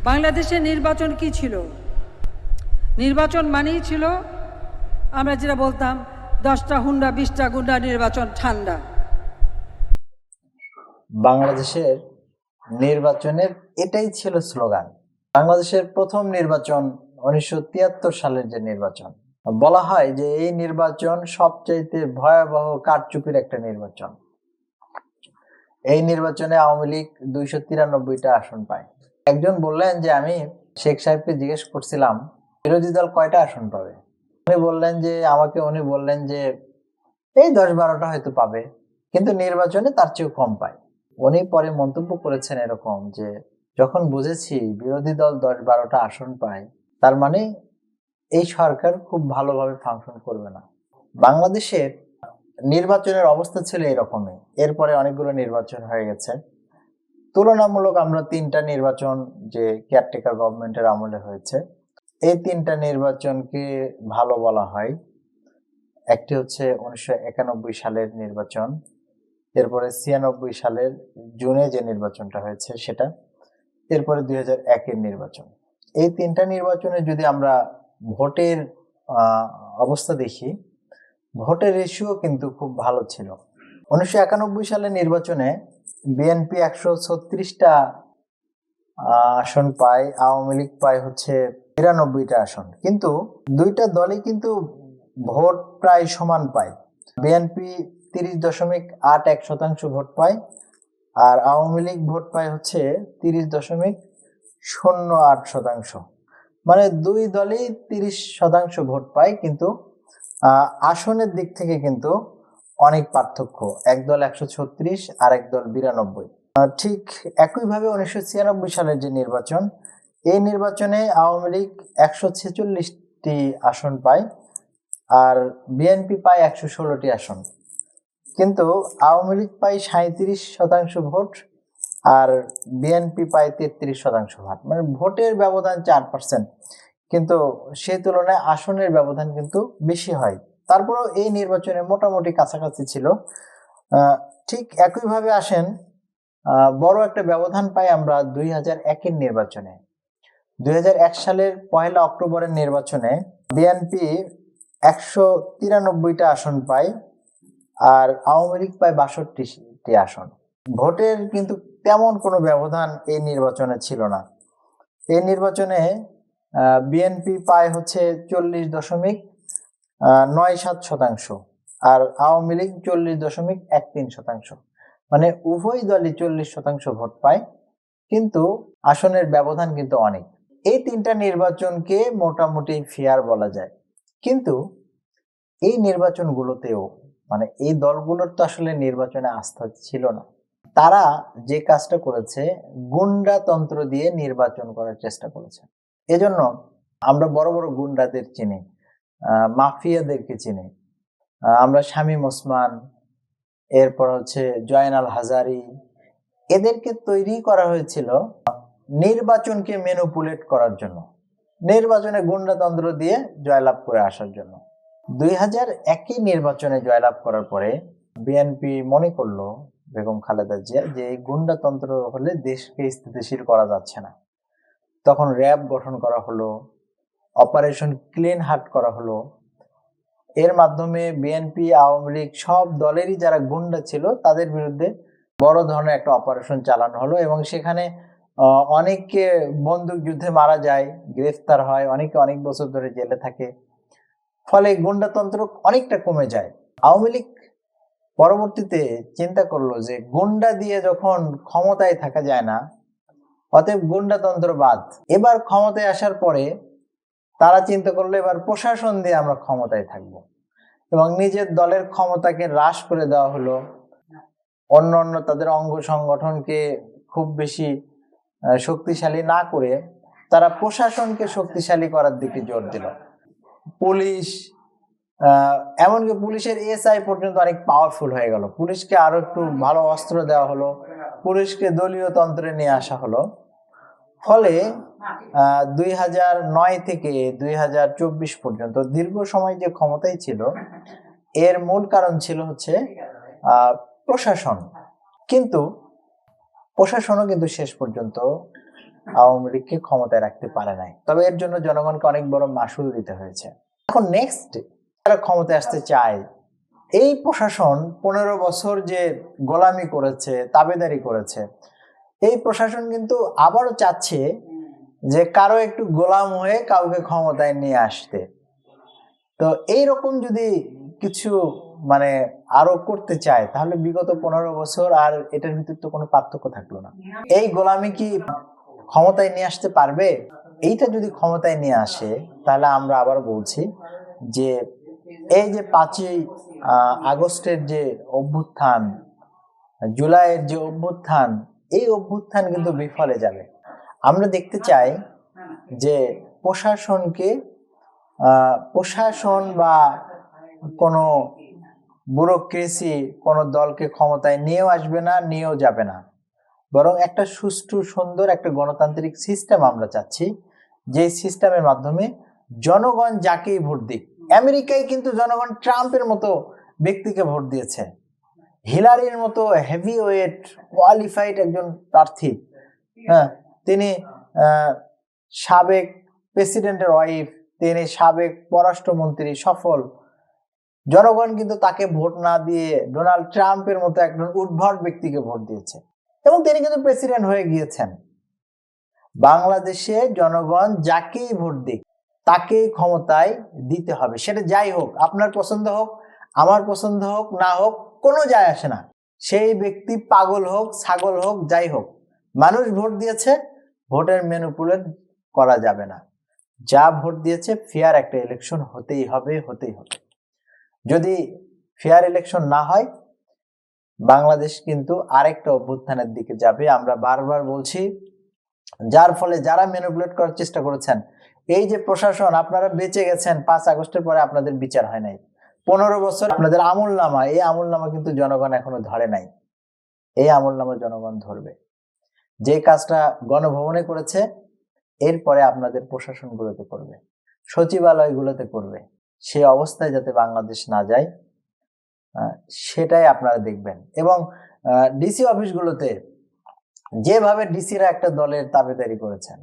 বাংলাদেশের নির্বাচন কি ছিল? নির্বাচন মানেই ছিল আমরা যেটা বলতাম 10টা হুন্ডা 20টা গুন্ডা, নির্বাচন ঠান্ডা। বাংলাদেশের নির্বাচনের এটাই ছিল স্লোগান। বাংলাদেশের প্রথম নির্বাচন 1973 সালের যে নির্বাচন, বলা হয় যে এই নির্বাচন সবচাইতে ভয়াবহ কারচুপির একটা নির্বাচন। এই নির্বাচনে আওয়ামী লীগ 293টা আসন পায়। একজন বললেন যে আমি শেখ সাহেবকে জিজ্ঞেস করছিলাম বিরোধী দল কয়টা আসন পাবে। উনি বললেন যে এই 10-12টা হয়তো পাবে, কিন্তু নির্বাচনে তার চেয়েও কম পায়। উনি পরে মন্তব্য করেছেন এরকম যে যখন বুঝেছি বিরোধী দল 10-12টা আসন পায়, তার মানে এই সরকার খুব ভালোভাবে ফাংশন করবে না। বাংলাদেশের নির্বাচনের অবস্থা ছিল এরকমই। এরপরে অনেকগুলো নির্বাচন হয়ে গেছে। তুলনামূলক আমরা 3টা নির্বাচন যে কেয়ারটেকার গভর্নমেন্টের আমলে হয়েছে, এই 3টা নির্বাচনকে ভালো বলা হয়। একটি হচ্ছে 1991 সালের নির্বাচন, এরপরে 96 সালের জুনে যে নির্বাচনটা হয়েছে সেটা, এরপরে 2001-এর নির্বাচন। এই 3টা নির্বাচনে যদি আমরা ভোটের অবস্থা দেখি, ভোটের রেশিও কিন্তু খুব ভালো ছিল। 1991 সালের নির্বাচনে বিএনপি 136টা আসন পায়, আওয়ামী লীগ পায় হচ্ছে 93টা আসন। কিন্তু দুইটা দলই কিন্তু ভোট প্রায় সমান পায়। বিএনপি 30.81% ভোট পায়, আর আওয়ামী লীগ ভোট পায় হচ্ছে 30.08%। মানে দুই দলই 30% ভোট পায়, কিন্তু আসনের দিক থেকে কিন্তু অনেক পার্থক্য। এক দল 136 আর এক দল 92। ঠিক একইভাবে 1996 সালের যে নির্বাচন, এই নির্বাচনে আওয়ামী লীগ 146টি আসন পায় আর বিএনপি পায় 116টি আসন। কিন্তু আওয়ামী লীগ পায় 37% ভোট আর বিএনপি পায় 33% ভোট। মানে ভোটের ব্যবধান 4%, কিন্তু সেই তুলনায় আসনের ব্যবধান কিন্তু বেশি হয়। তারপরেও এই নির্বাচনে মোটামুটি কাছাকাছি ছিল। ঠিক একইভাবে আসেন বড় একটা ব্যবধান পাই আমরা 2001-এর নির্বাচনে। 2001 সালের 1 অক্টোবরের নির্বাচনে বিএনপি 193টা আসন পায় আর আওয়ামী লীগ পায় 62টি আসন। ভোটের কিন্তু তেমন কোনো ব্যবধান এই নির্বাচনে ছিল না। এই নির্বাচনে বিএনপি পায় হচ্ছে 40.97% আর আওয়ামী লীগ 40.13%। মানে উভয় দলই 40% ভোট পায়, কিন্তু আসনের ব্যবধান কিন্তু অনেক। এই 3টা নির্বাচনকে মোটামুটি ফেয়ার বলা যায়। কিন্তু এই নির্বাচনগুলোতেও মানে এই দলগুলোর তো আসলে নির্বাচনে আস্থা ছিল না। তারা যে কাজটা করেছে, গুন্ডাতন্ত্র দিয়ে নির্বাচন করার চেষ্টা করেছে। এজন্য আমরা বড় বড় গুন্ডাদের চিনি, মাফিয়াদেরকে চিনি। আমরা শামীম ওসমান, এরপর হচ্ছে জয়নাল হাজারি, এদেরকে তৈরি করা হয়েছিল নির্বাচনকে ম্যানিপুলেট করার জন্য, নির্বাচনে গুন্ডাতন্ত্র দিয়ে জয়লাভ করে আসার জন্য। 2001 নির্বাচনে জয়লাভ করার পরে বিএনপি মনে করলো, বেগম খালেদা জিয়া, যে এই গুন্ডাতন্ত্র হলে দেশকে স্থিতিশীল করা যাচ্ছে না। তখন র্যাব গঠন করা হলো, অপারেশন ক্লিন হার্ট করা হলো। এর মাধ্যমে বিএনপি, আওয়ামী লীগ সব দলেরই যারা গুন্ডা ছিল তাদের বিরুদ্ধে বড় ধরনের একটা অপারেশন চালানো হলো এবং সেখানে অনেককে বন্দুক যুদ্ধে মারা যায়, গ্রেফতার হয়, অনেকে অনেক বছর ধরে জেলে থাকে। ফলে গুন্ডাতন্ত্র অনেকটা কমে যায়। আওয়ামী লীগ পরবর্তীতে চিন্তা করলো যে গুন্ডা দিয়ে যখন ক্ষমতায় থাকা যায় না, অতএব গুন্ডাতন্ত্র বাদ। এবার ক্ষমতায় আসার পরে তারা চিন্তা করলো এবার প্রশাসন দিয়ে আমরা ক্ষমতায় থাকবো এবং নিজের দলের ক্ষমতাকে হ্রাস করে দেওয়া হলো। অন্য তাদের অঙ্গ সংগঠনকে খুব বেশি শক্তিশালী না করে তারা প্রশাসনকে শক্তিশালী করার দিকে জোর দিল। পুলিশ, এমনকি পুলিশের এসআই পর্যন্ত অনেক পাওয়ারফুল হয়ে গেল। পুলিশকে আরো একটু ভালো অস্ত্র দেওয়া হলো, পুলিশকে দলীয় তন্ত্রে নিয়ে আসা হলো। ফলে 2009 থেকে 2024 পর্যন্ত দীর্ঘ সময় যে ক্ষমতায় ছিল, এর মূল কারণ ছিল হচ্ছে প্রশাসন। কিন্তু প্রশাসনও কিন্তু শেষ পর্যন্ত আওয়ামী লীগকে ক্ষমতায় রাখতে পারে নাই, তবে এর জন্য জনগণকে অনেক বড় মাসুল দিতে হয়েছে। এখন নেক্সট যারা ক্ষমতায় আসতে চায়, এই প্রশাসন 15 বছর যে গোলামি করেছে, তাবেদারি করেছে, এই প্রশাসন কিন্তু আবারও চাচ্ছে যে কারো একটু গোলাম হয়ে কাউকে ক্ষমতায় নিয়ে আসতে। তো এইরকম যদি কিছু মানে আরো করতে চায়, তাহলে বিগত 15 বছর আর এটার ভিতর তো কোনো পার্থক্য থাকলো না। এই গোলামি কি ক্ষমতায় নিয়ে আসতে পারবে? এইটা যদি ক্ষমতায় নিয়ে আসে, তাহলে আমরা আবার বলছি যে এই যে 5ই আগস্টের যে অভ্যুত্থান, জুলাইয়ের যে অভ্যুত্থান, এই অভ্যুত্থান কিন্তু বিফলে যাবে। আমরা দেখতে চাই যে প্রশাসন বা কোনো ব্যুরোক্রেসি কোনো দলকে ক্ষমতায় নিয়েও আসবে না, নিয়েও যাবে না, বরং একটা সুষ্ঠু সুন্দর একটা গণতান্ত্রিক সিস্টেম আমরা চাচ্ছি, যে সিস্টেমের মাধ্যমে জনগণ যাকেই ভোট দিক। আমেরিকায় কিন্তু জনগণ ট্রাম্পের মতো ব্যক্তিকে ভোট দিয়েছে, হিলারির মতো হেভি ওয়েট কোয়ালিফাইড একজন প্রার্থী, হ্যাঁ, তিনি সাবেক প্রেসিডেন্টের ওয়াইফ, তিনি সাবেক পররাষ্ট্রমন্ত্রী, সফল। জনগণ কিন্তু তাকে ভোট না দিয়ে ডোনাল্ড ট্রাম্পের মতো একজন উদ্ভট ব্যক্তিকে ভোট দিয়েছে, এবং তিনি কিন্তু প্রেসিডেন্ট হয়ে গিয়েছেন। বাংলাদেশে জনগণ যাকেই ভোট দিক তাকেই ক্ষমতায় দিতে হবে, সেটা যাই হোক, আপনার পছন্দ হোক, আমার পছন্দ হোক, না হোক, কোনো যায় আসে না। সেই ব্যক্তি পাগল হোক, ছাগল হোক, যাই হোক, মানুষ ভোট দিয়েছে, ভোটের ম্যানিপুলেট করা যাবে না। যা ভোট দিয়েছে ফেয়ার একটা ইলেকশন হতেই হবে। যদি ফেয়ার ইলেকশন না হয়, বাংলাদেশ কিন্তু আরেকটা অভ্যুত্থানের দিকে যাবে। আমরা বারবার বলছি, যার ফলে যারা ম্যানিপুলেট করার চেষ্টা করেছেন, এই যে প্রশাসন, আপনারা বেঁচে গেছেন, 5 আগস্টের পরে আপনাদের বিচার হয় নাই, 15 বছর আপনাদের আমলনামা, এই আমলনামা কিন্তু জনগণ এখনো ধরে নাই। এই আমলনামা জনগণ ধরবে। যে কাজটা গণভবনে করেছে, এরপরে আপনাদের প্রশাসনগুলোতে করবে, সচিবালয়গুলোতে করবে। সে অবস্থায় যাতে বাংলাদেশ না যায়, সেটাই আপনারা দেখবেন। এবং ডিসি অফিসগুলোতে যেভাবে ডিসিরা একটা দলের তাবেদারি করেছেন,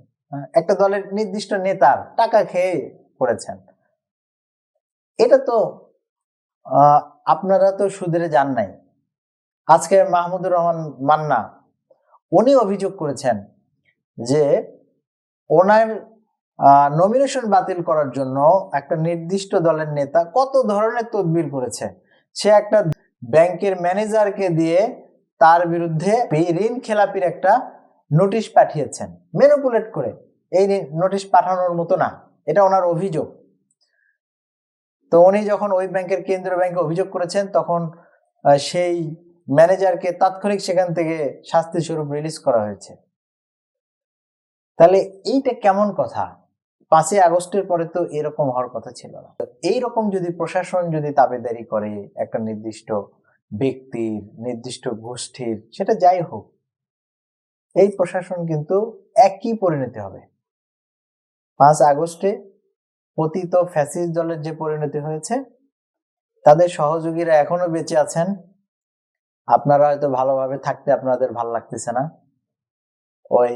একটা দলের নির্দিষ্ট নেতার টাকা খেয়ে করেছেন, এটা তো আপনারা তো সুধরে যান নাই। আজকে মাহমুদুর রহমান মান্না, উনি অভিযোগ করেছেন যে ওনার নমিনেশন বাতিল করার জন্য একটা নির্দিষ্ট দলের নেতা কত ধরনের তদবির করেছে। সে একটা ব্যাংকের ম্যানেজারকে দিয়ে তার বিরুদ্ধে ঋণ খেলাপির একটা নোটিশ পাঠিয়েছেন, ম্যানিপুলেট করে। এই নোটিশ পাঠানোর মতো না, এটা ওনার অভিযোগ। তো উনি যখন ওই ব্যাংকের কেন্দ্রীয় ব্যাংকে অভিযোগ করেছেন, তখন সেই ম্যানেজারকে তাৎক্ষণিক সেখান থেকে শাস্তি স্বরূপ রিলিজ করা হয়েছে। তাহলে এইটা কেমন কথা? 5ই আগস্টের পরে তো এরকম হওয়ার কথা ছিল না। এইরকম যদি প্রশাসন যদি তাবেদারি করে একটা নির্দিষ্ট ব্যক্তির, নির্দিষ্ট গোষ্ঠীর, সেটা যাই হোক, এই প্রশাসন কিন্তু একই পরিণতি হবে। 5 আগস্টে পতিত ফ্যাসিস্ট দলের যে পরিণতি হয়েছে, তাদের সহযোগীরা এখনো বেঁচে আছেন। আপনারা হয়তো ভালোভাবে থাকতে আপনাদের ভালো লাগতেছে না। ওই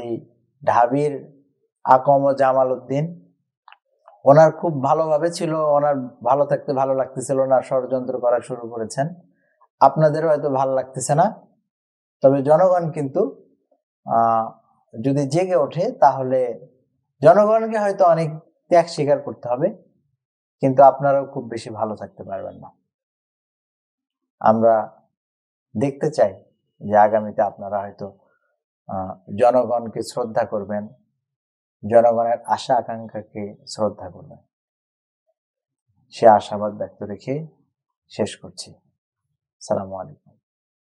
ঢাবির আকম জামাল উদ্দিন, ওনার খুব ভালোভাবে ছিল, ওনার ভালো থাকতে ভালো লাগতেছিল না, ষড়যন্ত্র করা শুরু করেছেন। আপনাদেরও হয়তো ভালো লাগতেছে না, তবে জনগণ কিন্তু যদি জেগে ওঠে, তাহলে জনগণকে হয়তো অনেক ত্যাগ স্বীকার করতে হবে, কিন্তু আপনারাও খুব বেশি ভালো থাকতে পারবেন না। আমরা দেখতে চাই যে আগামীতে আপনারা হয়তো জনগণকে শ্রদ্ধা করবেন, জনগণের আশা আকাঙ্ক্ষাকে শ্রদ্ধা করবেন। সে আশাবাদ ব্যক্ত রেখে শেষ করছি। আসসালামু আলাইকুম।